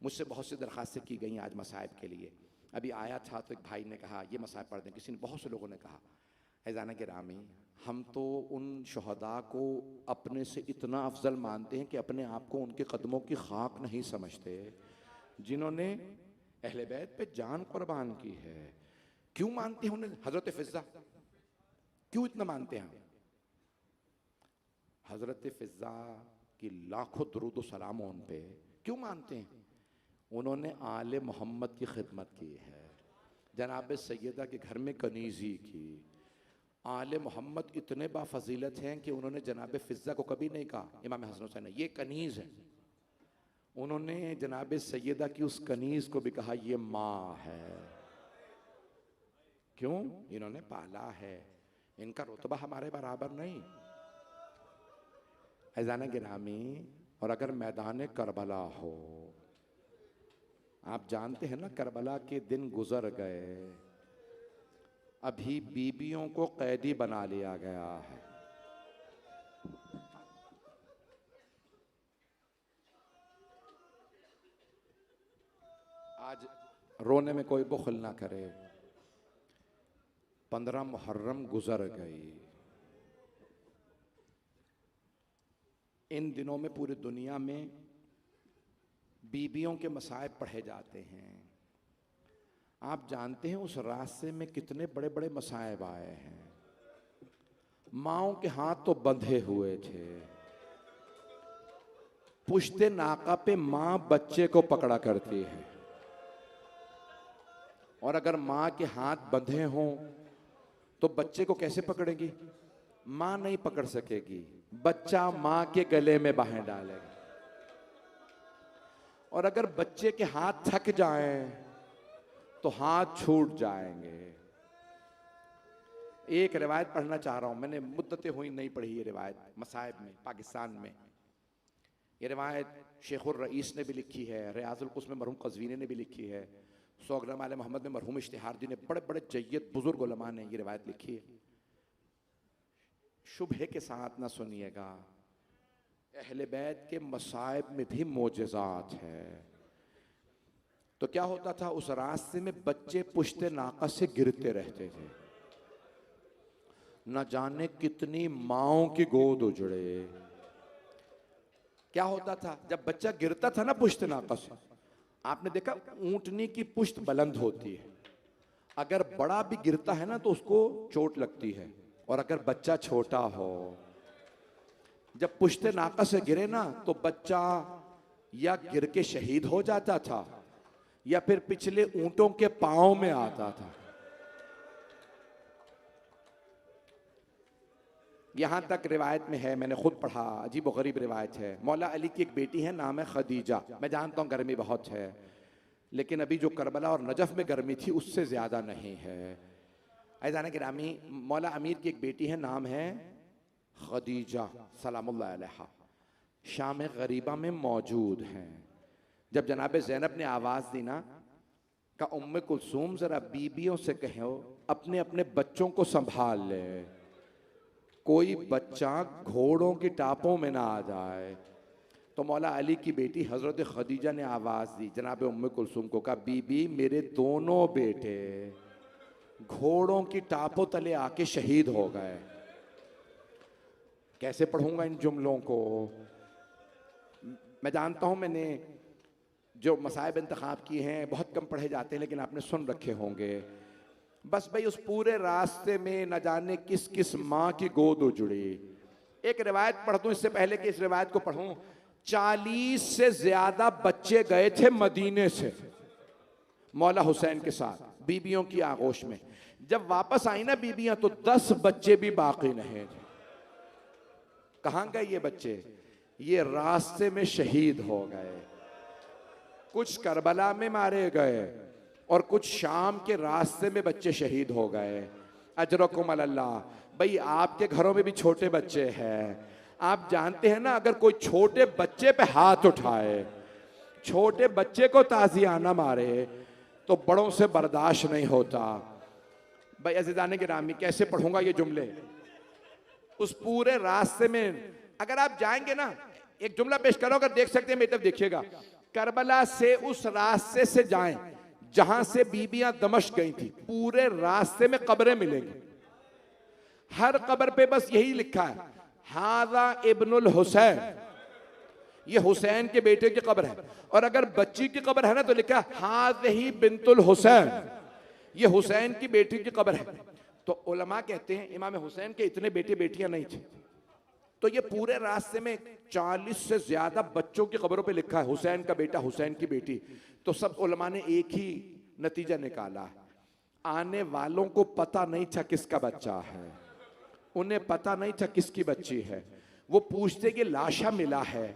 मुझसे बहुत सी दरख्वास्तें की गई आज मसाइब के लिए। अभी आया था तो एक भाई ने कहा ये मसाइब पढ़ दें, किसी ने, बहुत से लोगों ने कहा। अज़ीज़ान गिरामी, हम तो उन शहदा को अपने से इतना अफजल मानते हैं कि अपने आप को उनके कदमों की खाक नहीं समझते, जिन्होंने अहले बैत पे जान कुर्बान की है। क्यों मानते हैं उन्हें? हजरत फिज़्ज़ा क्यों इतना मानते हैं? हजरत फिज़्ज़ा की लाखों दुरूद सलाम उन पे क्यों मानते हैं? उन्होंने आले मोहम्मद की खिदमत की है, जनाब सैयदा के घर में कनीज़ी की। आले मोहम्मद इतने बाफजीलत हैं कि उन्होंने जनाब फिज़्ज़ा को कभी नहीं कहा इमाम हसन हुसैन ये कनीज़ है। उन्होंने जनाब सैयदा की उस कनीज़ को भी कहा ये माँ है। क्यों? इन्होंने पाला है, इनका रुतबा हमारे बराबर नहीं। अज़ीज़ान गिरामी, और अगर मैदान करबला हो, आप जानते हैं ना करबला के दिन गुजर गए, अभी बीबियों को कैदी बना लिया गया है। आज रोने में कोई बुखल ना करे। 15 मुहर्रम गुजर गई। इन दिनों में पूरी दुनिया में बीबियों के मसाइब पढ़े जाते हैं। आप जानते हैं उस रास्ते में कितने बड़े बड़े मसाइब आए हैं। माओं के हाथ तो बंधे हुए थे, पुश्ते नाका पे मां बच्चे को पकड़ा करती है, और अगर मां के हाथ बंधे हों तो बच्चे को कैसे पकड़ेगी? मां नहीं पकड़ सकेगी, बच्चा मां के गले में बाहें डालेगा। और अगर बच्चे के हाथ थक जाएं तो हाथ छूट जाएंगे। एक रिवायत पढ़ना चाह रहा हूं, मैंने मुद्दतें हुई नहीं पढ़ी ये रिवायत मसाइब में पाकिस्तान में। ये रिवायत शेखुर रईस ने भी लिखी है, रियाजुल कुस में मरहूम कज़वीनी ने भी लिखी है, सौगनामा आले मोहम्मद में मरहूम इश्तिहारदी ने, बड़े बड़े जय्यद बुजुर्ग उलमा ने ये रिवायत लिखी है। शुबहे के साथ ना सुनिएगा, अहले बैत के मसाइब में भी मोजज़ात है। तो क्या होता था, उस रास्ते में बच्चे पुश्ते नाका से गिरते रहते थे। न जाने कितनी माओं की गोद उजड़े। क्या होता था, जब बच्चा गिरता था ना पुश्ते नाका से, आपने देखा ऊंटनी की पुश्त बुलंद होती है, अगर बड़ा भी गिरता है ना तो उसको चोट लगती है, और अगर बच्चा छोटा हो, जब पुश्ते नाका से गिरे ना तो बच्चा या गिर के शहीद हो जाता था या फिर पिछले ऊंटों के पांव में आता था। यहां तक रिवायत में है, मैंने खुद पढ़ा, अजीब व गरीब रिवायत है। मौला अली की एक बेटी है, नाम है खदीजा। मैं जानता हूं गर्मी बहुत है, लेकिन अभी जो करबला और नजफ में गर्मी थी उससे ज्यादा नहीं है। अज़ीज़ान गिरामी, मौला अमीर की एक बेटी है, नाम है खदीजा सलामुल्लाह अलैहा, शाम गरीबा में मौजूद हैं। जब जनाब ज़ैनब ने आवाज़ दी ना, का उम्मे कुलसूम ज़रा बीबियों से कहो अपने अपने बच्चों को संभाल ले, कोई बच्चा घोड़ों की टापों में ना आ जाए। तो मौला अली की बेटी हज़रत खदीजा ने आवाज़ दी जनाब उम्मे कुलसूम को, कहा बीबी मेरे दोनों बेटे घोड़ों की टापों तले आके शहीद हो गए। कैसे पढ़ूंगा इन जुमलों को? मैं जानता हूं मैंने जो मसाइब इंतखाब किए हैं बहुत कम पढ़े जाते हैं, लेकिन आपने सुन रखे होंगे। बस भाई उस पूरे रास्ते में न जाने किस किस माँ की गोद उजड़ी। एक रिवायत पढ़ दूं इससे पहले कि इस रिवायत को पढ़ूं। 40 से ज्यादा बच्चे गए थे मदीने से मौला हुसैन के साथ बीबियों की आगोश में। जब वापस आई ना बीबियां तो 10 बच्चे भी बाकी नहीं थे। कहां गए ये बच्चे? ये रास्ते में शहीद हो गए। कुछ करबला में मारे गए और कुछ शाम के रास्ते में बच्चे शहीद हो गए। अजरकुम अल्लाह। भाई आपके घरों में भी छोटे बच्चे हैं, आप जानते हैं ना, अगर कोई छोटे बच्चे पे हाथ उठाए, छोटे बच्चे को ताजियाना मारे तो बड़ों से बर्दाश्त नहीं होता। भाई अज़ीज़ान गिरामी, कैसे पढ़ूंगा ये जुमले? उस पूरे रास्ते में अगर आप जाएंगे ना, एक जुमला पेश करो, अगर देख सकते हैं मेरी तरफ देखिएगा। करबला से उस रास्ते से जाएं जहां से बीबियां दमश्क गई थी, पूरे रास्ते में कब्रें मिलेंगी। हर कब्र पे बस यही लिखा है, हादा इब्नुल हुसैन, ये हुसैन के बेटे की कब्र है। और अगर बच्ची की कब्र है ना तो लिखा हाज़िही बिन्तुल हुसैन, ये हुसैन की बेटी की कब्र है। तो उलमा कहते हैं इमाम हुसैन के इतने बेटे बेटियां नहीं थे, तो ये पूरे रास्ते में 40 से ज्यादा बच्चों की कब्रों पे लिखा है हुसैन का बेटा, हुसैन की बेटी। तो सब उलमा ने एक ही नतीजा निकाला, आने वालों को पता नहीं था किसका बच्चा है, उन्हें पता नहीं था किसकी बच्ची है। वो पूछते कि लाशा मिला है,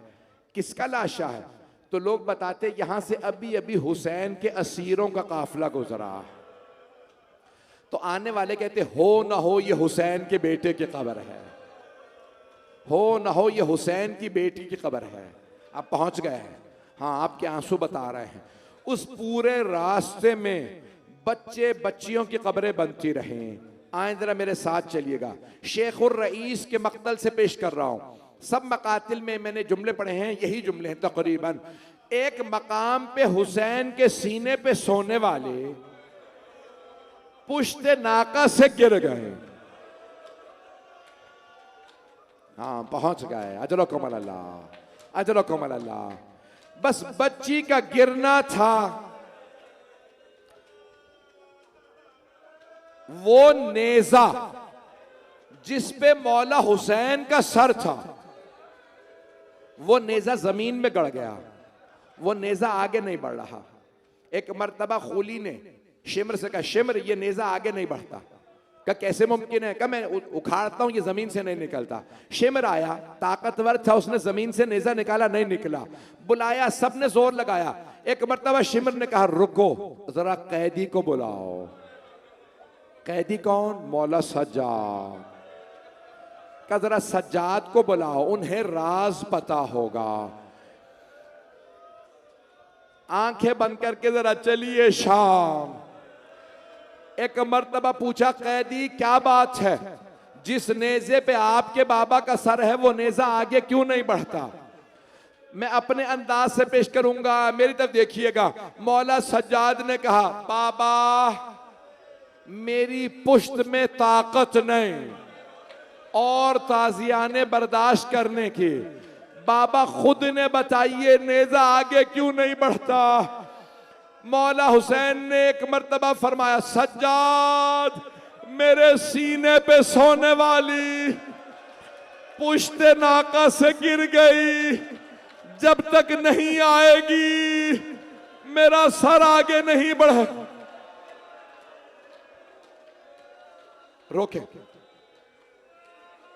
किसका लाशा है? तो लोग बताते यहां से अभी अभी हुसैन के असीरों का काफिला गुजरा। तो आने वाले कहते हो ना हो ये हुसैन के बेटे की कब्र है, हो ना हो ये हुसैन की बेटी की कब्र है। आप पहुंच गए हैं, हाँ आपके आंसू बता रहे हैं। उस पूरे रास्ते में बच्चे बच्चियों की कब्रें बनती रहें। आए जरा मेरे साथ चलिएगा, शेखुर रईस के मक्तल से पेश कर रहा हूं। सब मकातिल में मैंने जुमले पढ़े हैं, यही जुमले हैं तकरीबन। एक मकाम पे हुसैन के सीने पे सोने वाले पुश्ते नाका से गिर गए। हाँ पहुंच गए, अजरो कमल अल्लाह, अजरो कमल अल्लाह। बस बच्ची का गिरना था, वो नेजा जिस पे मौला हुसैन का सर था, वो नेजा जमीन में गड़ गया, वो नेजा आगे नहीं बढ़ रहा। एक मर्तबा खूली ने शिमर से कहा, शिमर ये नेजा आगे नहीं बढ़ता। कहा कैसे मुमकिन है? कहा मैं उखाड़ता हूं ये जमीन से नहीं निकलता। शिमर आया, ताकतवर था, उसने जमीन से नेजा निकाला, नहीं निकला। बुलाया, सबने जोर लगाया। एक मर्तबा शिमर ने कहा रुको जरा कैदी को बुलाओ। कैदी कौन? मौला सज्जाद। का जरा सज्जाद को बुलाओ, उन्हें राज पता होगा। आंखें बंद करके जरा चलिए शाम। एक मर्तबा पूछा कैदी क्या बात है, जिस नेजे पे आपके बाबा का सर है वो नेजा आगे क्यों नहीं बढ़ता? मैं अपने अंदाज से पेश करूंगा, मेरी तरफ देखिएगा। मौला सज्जाद ने कहा बाबा मेरी पुश्त में ताकत नहीं और ताजियाने बर्दाश्त करने की। बाबा खुद ने बताइए नेजा आगे क्यों नहीं बढ़ता? मौला हुसैन ने एक मर्तबा फरमाया सज्जाद मेरे सीने पे सोने वाली पुश्ते नाका से गिर गई, जब तक नहीं आएगी मेरा सर आगे नहीं बढ़े। रोके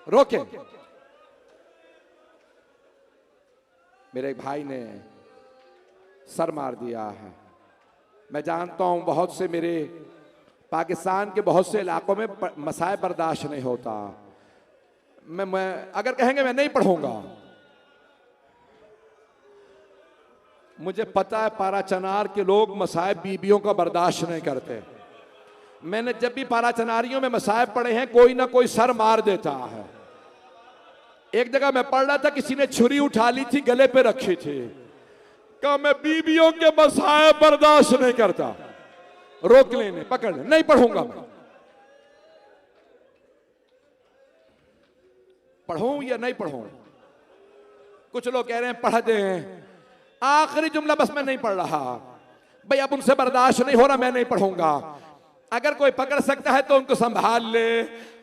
रोके। मेरे एक भाई ने सर मार दिया है। मैं जानता हूं बहुत से मेरे पाकिस्तान के बहुत से इलाकों में मसाए बर्दाश्त नहीं होता। मैं अगर कहेंगे मैं नहीं पढ़ूंगा, मुझे पता है पारा चनार के लोग मसाए बीबियों का बर्दाश्त नहीं करते। मैंने जब भी पारा चनारियों में मसाए पढ़े हैं कोई ना कोई सर मार देता है। एक जगह मैं पढ़ रहा था, किसी ने छुरी उठा ली थी, गले पे रखी थी। कहा मैं बीबियों के मसाए बर्दाश्त नहीं करता। रोक लेने, पकड़ ले, नहीं पढ़ूंगा मैं। पढ़ूं या नहीं पढ़ूं? कुछ लोग कह रहे हैं पढ़ दें। आखिरी जुमला बस मैं नहीं पढ़ रहा भाई, अब उनसे बर्दाश्त नहीं हो रहा, मैं नहीं पढ़ूंगा। अगर कोई पकड़ सकता है तो उनको संभाल ले।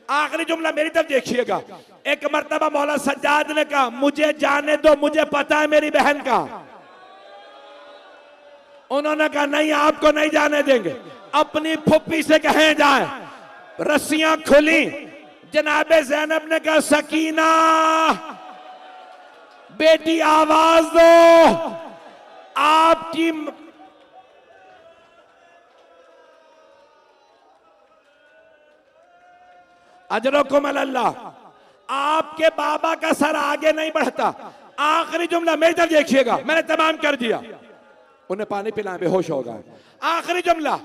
आखिरी जुमला मेरी तरफ देखिएगा। एक मर्तबा मौला सज्जाद ने कहा मुझे जाने दो, मुझे पता है मेरी बहन का। उन्होंने कहा नहीं आपको नहीं जाने देंगे। अपनी फुप्पी से कहें जाए। रस्सियां खुली, जनाबे ज़ैनब ने कहा सकीना बेटी आवाज दो, आपकी अजरकुम अल्लाह, आपके बाबा का सर आगे नहीं बढ़ता। आखिरी जुमला मेरी तरफ देखिएगा, मैंने तमाम कर दिया। उन्हें पानी पिलाएं, बेहोश हो गए। आखिरी जुमला,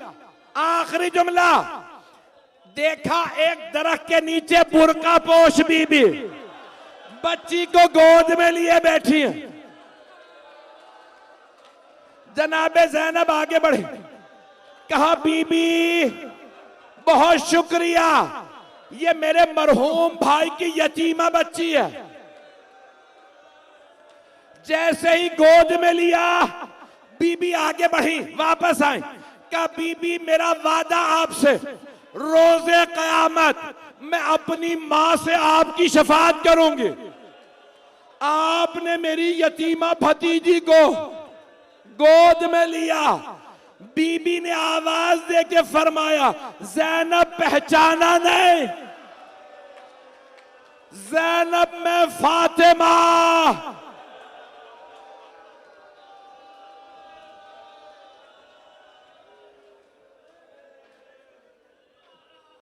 आखिरी जुमला। देखा एक दरख्त के नीचे बुर्का पोश बीबी बच्ची को गोद में लिए बैठी है। जनाबे ज़ैनब आगे बढ़ी, कहा बीबी बहुत शुक्रिया, ये मेरे मरहूम भाई की यतीमा बच्ची है। जैसे ही गोद में लिया बीबी आगे बढ़ी, वापस आई, कहा बीबी मेरा वादा आपसे, रोजे कयामत मैं अपनी मां से आपकी शफाअत करूंगी। आपने मेरी यतीमा भतीजी को गोद में लिया, बीबी ने आवाज दे के फरमाया ज़ैनब पहचाना नहीं? ज़ैनब मैं फातिमा